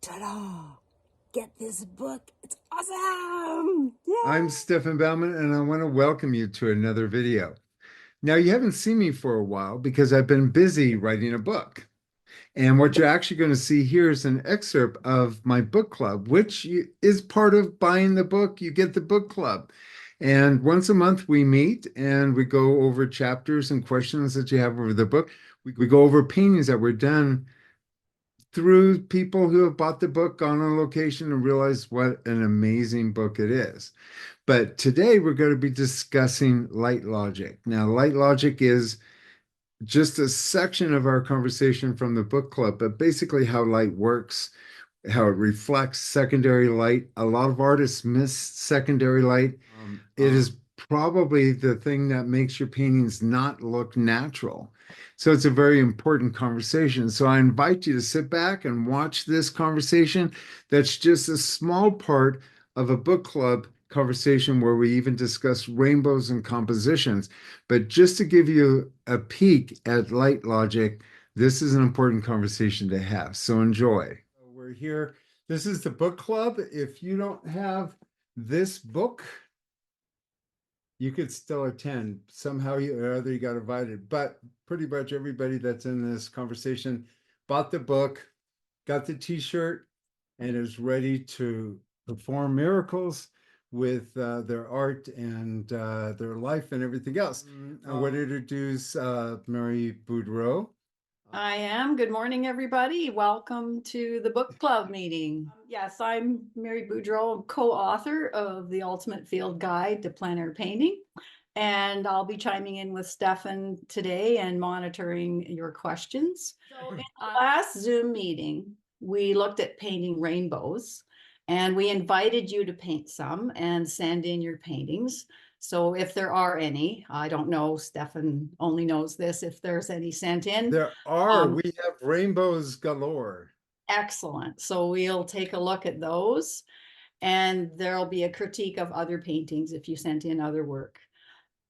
Ta-da! Get this book. It's awesome! Yay! I'm Stefan Baumann, and I want to welcome you to another video. Now, you haven't seen me for a while because I've been busy writing a book. And what you're actually going to see here is an excerpt of my book club, which is part of buying the book. You get the book club. And once a month, we meet and we go over chapters and questions that you have over the book. We go over paintings that were done through people who have bought the book, gone on location, and realized what an amazing book it is. But today we're going to be discussing light logic. Now, light logic is just a section of our conversation from the book club, but basically how light works, how it reflects secondary light. A lot of artists miss secondary light. It is probably the thing that makes your paintings not look natural. So it's a very important conversation. So I invite you to sit back and watch this conversation. That's just a small part of a book club conversation where we even discuss rainbows and compositions. But just to give you a peek at light logic, this is an important conversation to have. So enjoy. We're here. This is the book club. If you don't have this book, you could still attend. Somehow or other you got invited. But pretty much everybody that's in this conversation bought the book, got the t-shirt, and is ready to perform miracles with their art and their life and everything else. I want to introduce Mary Boudreau. I am. Good morning, everybody. Welcome to the book club meeting. Yes, I'm Mary Boudreau, co-author of The Ultimate Field Guide to Plein Air Painting. And I'll be chiming in with Stefan today and monitoring your questions. So in the last Zoom meeting, we looked at painting rainbows, and we invited you to paint some and send in your paintings. So if there are any, I don't know, Stefan only knows this, if there's any sent in. There are, we have rainbows galore. Excellent. So we'll take a look at those, and there'll be a critique of other paintings if you sent in other work.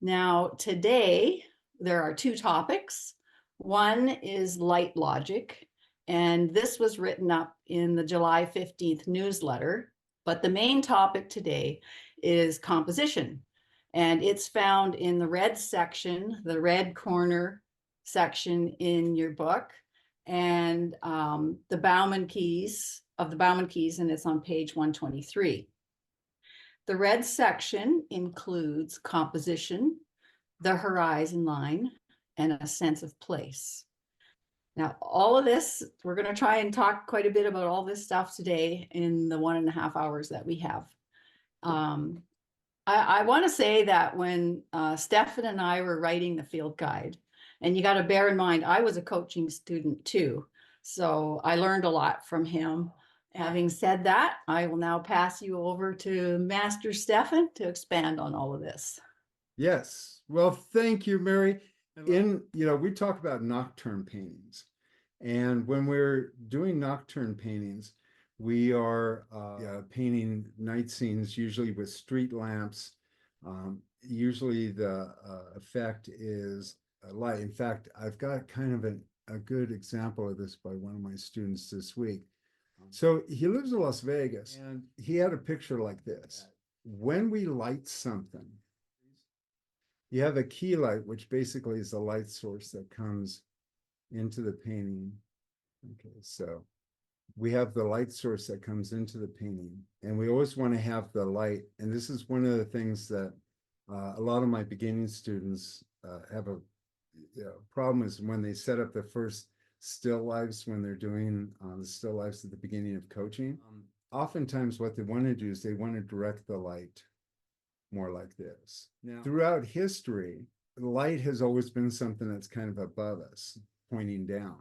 Now, today, there are two topics. One is light logic, and this was written up in the July 15th newsletter, but the main topic today is composition. And it's found in the red section, the red corner section in your book, and the Baumann keys, and it's on page 123. The red section includes composition, the horizon line, and a sense of place. Now, all of this, we're going to try and talk quite a bit about all this stuff today in the 1.5 hours that we have. I want to say that when Stefan and I were writing the field guide, and you got to bear in mind, I was a coaching student too, so I learned a lot from him. Having said that, I will now pass you over to Master Stefan to expand on all of this. Yes. Well, thank you, Mary. We talk about nocturne paintings. And when we're doing nocturne paintings, we are painting night scenes, usually with street lamps. Usually the effect is light. In fact, I've got kind of a good example of this by one of my students this week. So he lives in Las Vegas, and he had a picture like this. When we light something, you have a key light, which basically is the light source that comes into the painting. Okay, so we have the light source that comes into the painting, and we always want to have the light. And this is one of the things that a lot of my beginning students have a problem is when they set up the first still lifes, when they're doing the still lifes at the beginning of coaching. Oftentimes what they want to do is they want to direct the light more like this. Now, throughout history, light has always been something that's kind of above us, pointing down,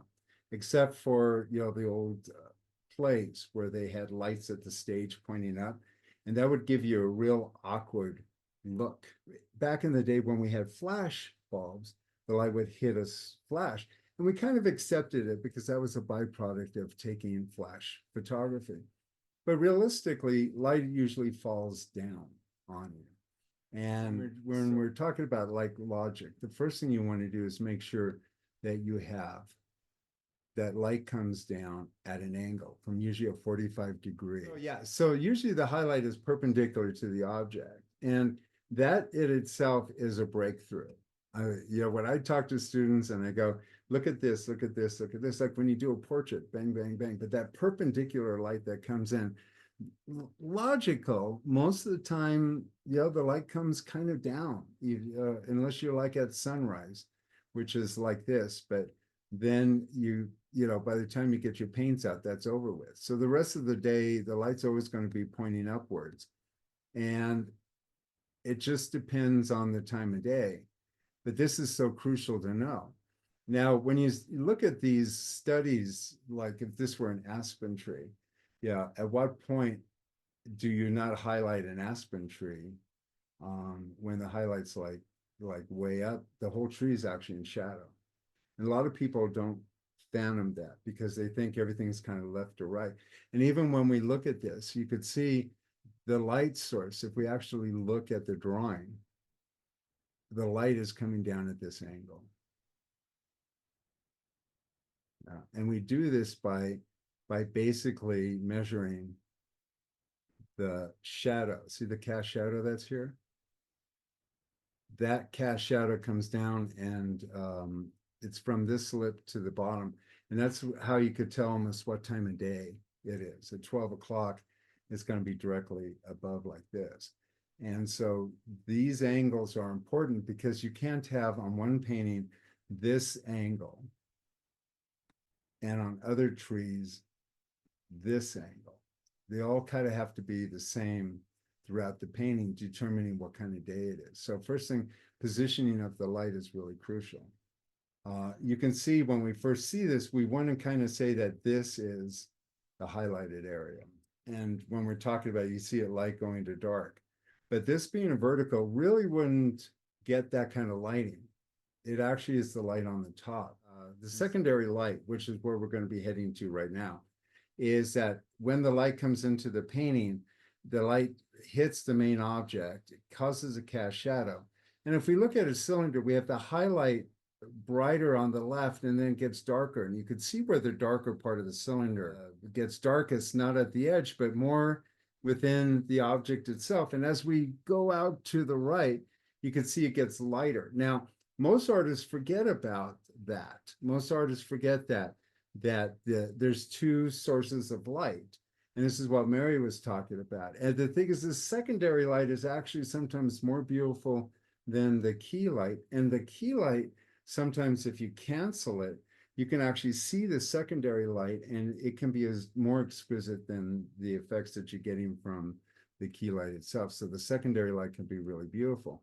except for, the old plays where they had lights at the stage pointing up, and that would give you a real awkward look. Back in the day when we had flash bulbs, the light would hit us flash, and we kind of accepted it because that was a byproduct of taking flash photography. But realistically, light usually falls down on you. And when we're talking about like logic, the first thing you want to do is make sure that you have that light comes down at an angle from usually a 45 degree. So, yeah, so usually the highlight is perpendicular to the object, and that in itself is a breakthrough. When I talk to students and I go, look at this, look at this, look at this, like when you do a portrait, bang, bang, bang, but that perpendicular light that comes in, logical, most of the time, the light comes kind of down, unless you're like at sunrise, which is like this, but then by the time you get your paints out, that's over with. So the rest of the day, the light's always going to be pointing upwards. And it just depends on the time of day. But this is so crucial to know. Now, when you look at these studies, like if this were an aspen tree, at what point do you not highlight an aspen tree when the highlight's like way up? The whole tree is actually in shadow. And a lot of people don't fathom that because they think everything's kind of left or right. And even when we look at this, you could see the light source. If we actually look at the drawing, the light is coming down at this angle. And we do this by basically measuring the shadow. See the cast shadow that's here? That cast shadow comes down, and it's from this lip to the bottom. And that's how you could tell almost what time of day it is. At 12 o'clock, it's going to be directly above like this. And so these angles are important because you can't have on one painting this angle and on other trees this angle. They all kind of have to be the same throughout the painting, determining what kind of day it is. So first thing, positioning of the light is really crucial. You can see when we first see this, we want to kind of say that this is the highlighted area. And when we're talking about it, you see it light going to dark. But this being a vertical really wouldn't get that kind of lighting. It actually is the light on the top. The secondary light, which is where we're going to be heading to right now, is that when the light comes into the painting, the light hits the main object, it causes a cast shadow. And if we look at a cylinder, we have the highlight brighter on the left and then it gets darker. And you could see where the darker part of the cylinder gets darkest, not at the edge, but more within the object itself. And as we go out to the right, you can see it gets lighter. Now, most artists forget about that. Most artists forget that there's two sources of light. And this is what Mary was talking about. And the thing is, the secondary light is actually sometimes more beautiful than the key light. And the key light, sometimes if you cancel it, you can actually see the secondary light, and it can be as more exquisite than the effects that you're getting from the key light itself. So the secondary light can be really beautiful.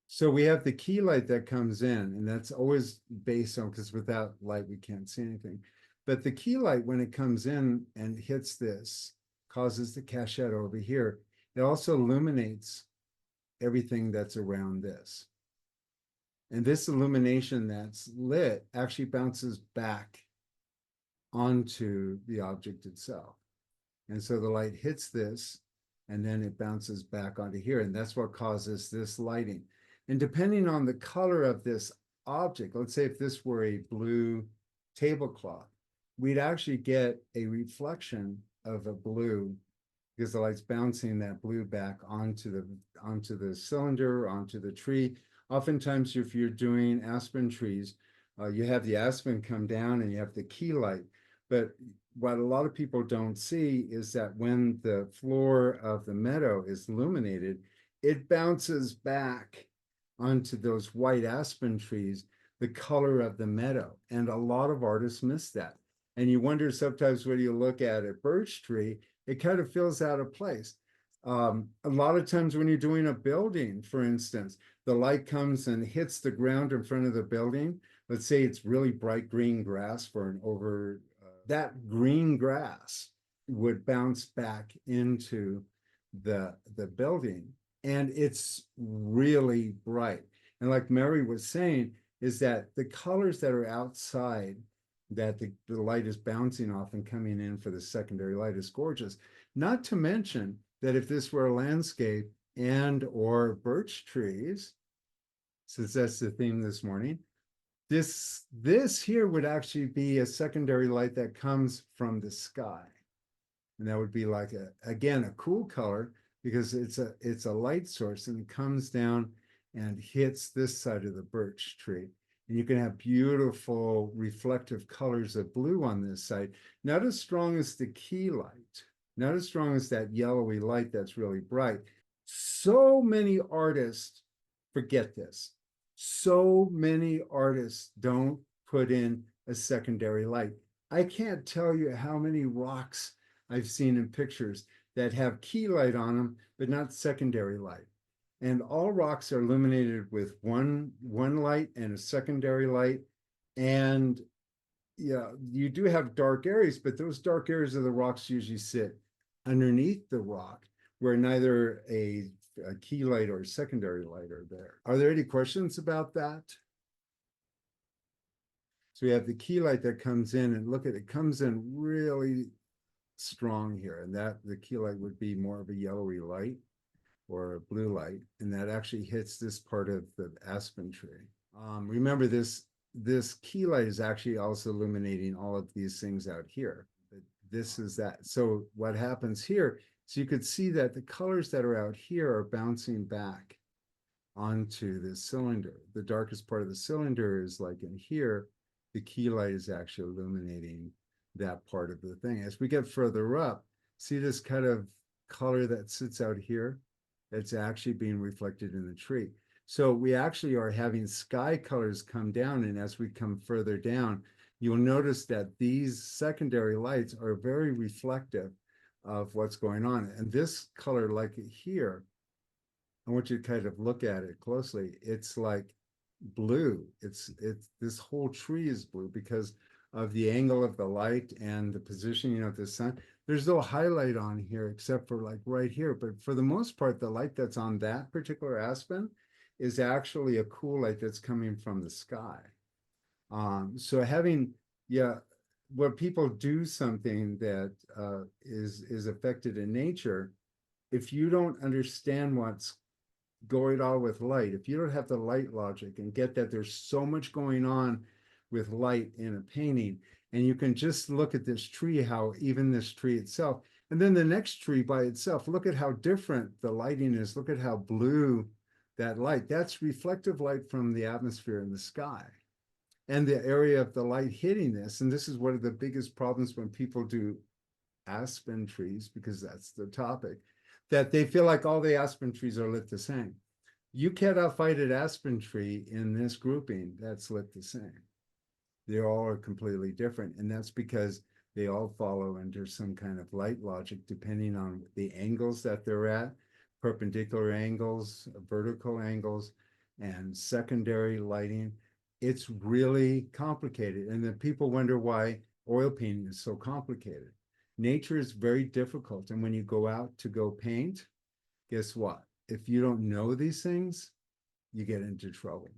So we have the key light that comes in, and that's always based on, because without light, we can't see anything. But the key light, when it comes in and hits this, causes the cast shadow over here. It also illuminates everything that's around this. And this illumination that's lit actually bounces back onto the object itself. And so the light hits this, and then it bounces back onto here. And that's what causes this lighting. And depending on the color of this object, let's say if this were a blue tablecloth, we'd actually get a reflection of a blue because the light's bouncing that blue back onto the cylinder, onto the tree. Oftentimes, if you're doing aspen trees, you have the aspen come down and you have the key light. But what a lot of people don't see is that when the floor of the meadow is illuminated, it bounces back onto those white aspen trees, the color of the meadow. And a lot of artists miss that. And you wonder sometimes when you look at a birch tree, it kind of feels out of place. A lot of times when you're doing a building, for instance, the light comes and hits the ground in front of the building. Let's say it's really bright green grass for an over, that green grass would bounce back into the building. And it's really bright. And like Mary was saying, is that the colors that are outside that the light is bouncing off and coming in for the secondary light is gorgeous. Not to mention that if this were a landscape and or birch trees, since that's the theme this morning, This here would actually be a secondary light that comes from the sky. And that would be like again, a cool color because it's a light source and it comes down and hits this side of the birch tree. And you can have beautiful reflective colors of blue on this side. Not as strong as the key light, not as strong as that yellowy light that's really bright. So many artists forget this. So many artists don't put in a secondary light. I can't tell you how many rocks I've seen in pictures that have key light on them, but not secondary light. And all rocks are illuminated with one light and a secondary light. And yeah, you do have dark areas, but those dark areas of the rocks usually sit underneath the rock where neither a key light or a secondary light are there. Are there any questions about that? So we have the key light that comes in, and look at it, comes in really strong here, and that the key light would be more of a yellowy light or a blue light, and that actually hits this part of the aspen tree. Remember, this key light is actually also illuminating all of these things out here. But this is that. So what happens here, so you could see that the colors that are out here are bouncing back onto this cylinder. The darkest part of the cylinder is like in here, the key light is actually illuminating that part of the thing. As we get further up, see this kind of color that sits out here? It's actually being reflected in the tree. So we actually are having sky colors come down, and as we come further down, you'll notice that these secondary lights are very reflective of what's going on. And this color, like here, I want you to kind of look at it closely. It's like blue. It's this whole tree is blue because of the angle of the light and the positioning of the sun. There's no highlight on here except for like right here, but for the most part, the light that's on that particular aspen is actually a cool light that's coming from the sky. So having, yeah, where people do something that is affected in nature, if you don't understand what's going on with light, if you don't have the light logic and get that there's so much going on with light in a painting, and you can just look at this tree, how even this tree itself, and then the next tree by itself, look at how different the lighting is. Look at how blue that light, that's reflective light from the atmosphere in the sky and the area of the light hitting this. And this is one of the biggest problems when people do aspen trees, because that's the topic, that they feel like all the aspen trees are lit the same. You cannot find an aspen tree in this grouping that's lit the same. They all are completely different. And that's because they all follow under some kind of light logic, depending on the angles that they're at, perpendicular angles, vertical angles, and secondary lighting. It's really complicated. And then people wonder why oil painting is so complicated. Nature is very difficult. And when you go out to go paint, guess what? If you don't know these things, you get into trouble.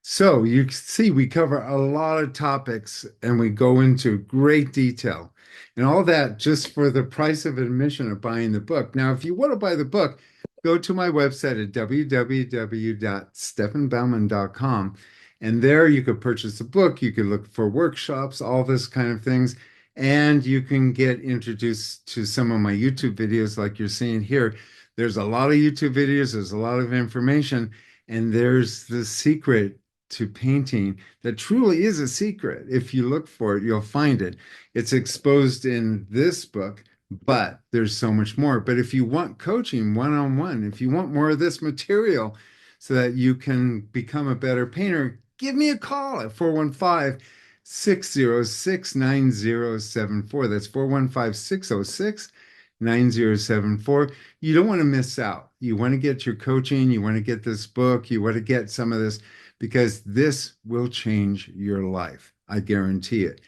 So you see, we cover a lot of topics and we go into great detail and all that just for the price of admission of buying the book. Now, if you want to buy the book, go to my website at www.stefanbaumann.com. And there you could purchase the book. You could look for workshops, all this kind of things. And you can get introduced to some of my YouTube videos like you're seeing here. There's a lot of YouTube videos. There's a lot of information. And there's the secret to painting that truly is a secret. If you look for it, you'll find it. It's exposed in this book, but there's so much more. But if you want coaching one-on-one, if you want more of this material so that you can become a better painter, give me a call at 415-606-9074. That's 415-606-9074. You don't want to miss out. You want to get your coaching. You want to get this book. You want to get some of this, because this will change your life. I guarantee it.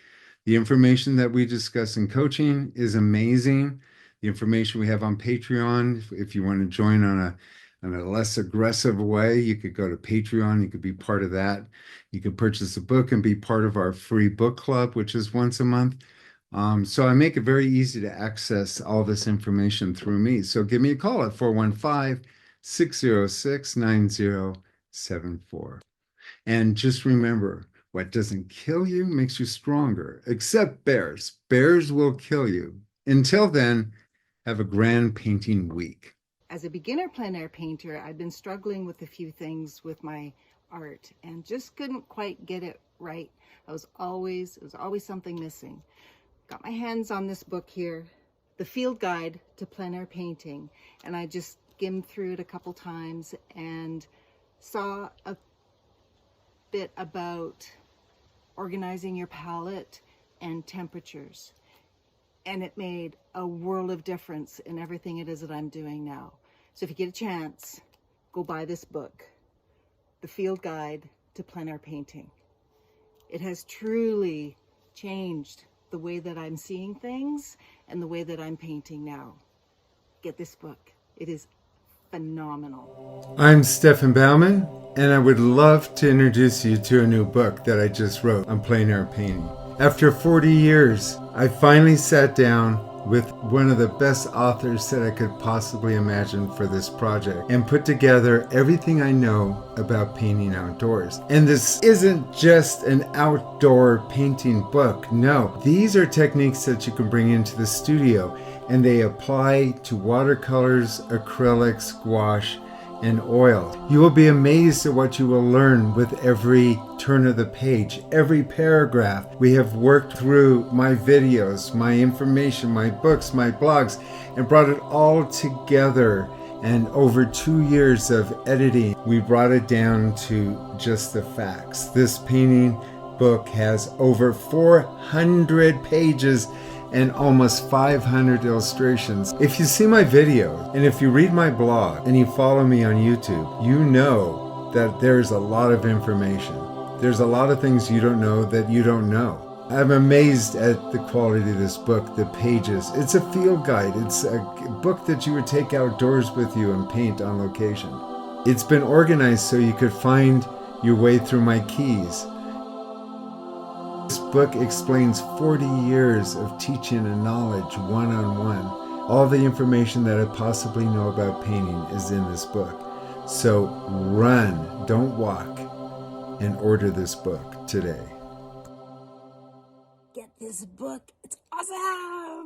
The information that we discuss in coaching is amazing. The information we have on Patreon, if you want to join on a less aggressive way, you could go to Patreon. You could be part of that. You could purchase a book and be part of our free book club, which is once a month. So I make it very easy to access all this information through me. So give me a call at 415-606-9074. And just remember, What doesn't kill you makes you stronger, except bears. Bears will kill you. Until then, have a grand painting week. As a beginner plein air painter, I've been struggling with a few things with my art and just couldn't quite get it right. It was always something missing. Got my hands on this book here, The Field Guide to Plein Air Painting, and I just skimmed through it a couple times and saw a bit about organizing your palette and temperatures. And it made a world of difference in everything it is that I'm doing now. So if you get a chance, go buy this book, The Field Guide to Plein Air Painting. It has truly changed the way that I'm seeing things and the way that I'm painting now. Get this book. It is phenomenal. I'm Stefan Baumann, and I would love to introduce you to a new book that I just wrote on plein air painting. After 40 years, I finally sat down with one of the best authors that I could possibly imagine for this project and put together everything I know about painting outdoors. And this isn't just an outdoor painting book. No, these are techniques that you can bring into the studio, and they apply to watercolors, acrylics, gouache, and oil. You will be amazed at what you will learn with every turn of the page, every paragraph. We have worked through my videos, my information, my books, my blogs, and brought it all together. And over 2 years of editing, we brought it down to just the facts. This painting book has over 400 pages and almost 500 illustrations. If you see my videos, and if you read my blog, and you follow me on YouTube, you know that there's a lot of information. There's a lot of things you don't know that you don't know. I'm amazed at the quality of this book, the pages. It's a field guide. It's a book that you would take outdoors with you and paint on location. It's been organized so you could find your way through my keys. This book explains 40 years of teaching and knowledge one-on-one. All the information that I possibly know about painting is in this book. So run, don't walk, and order this book today. Get this book. It's awesome.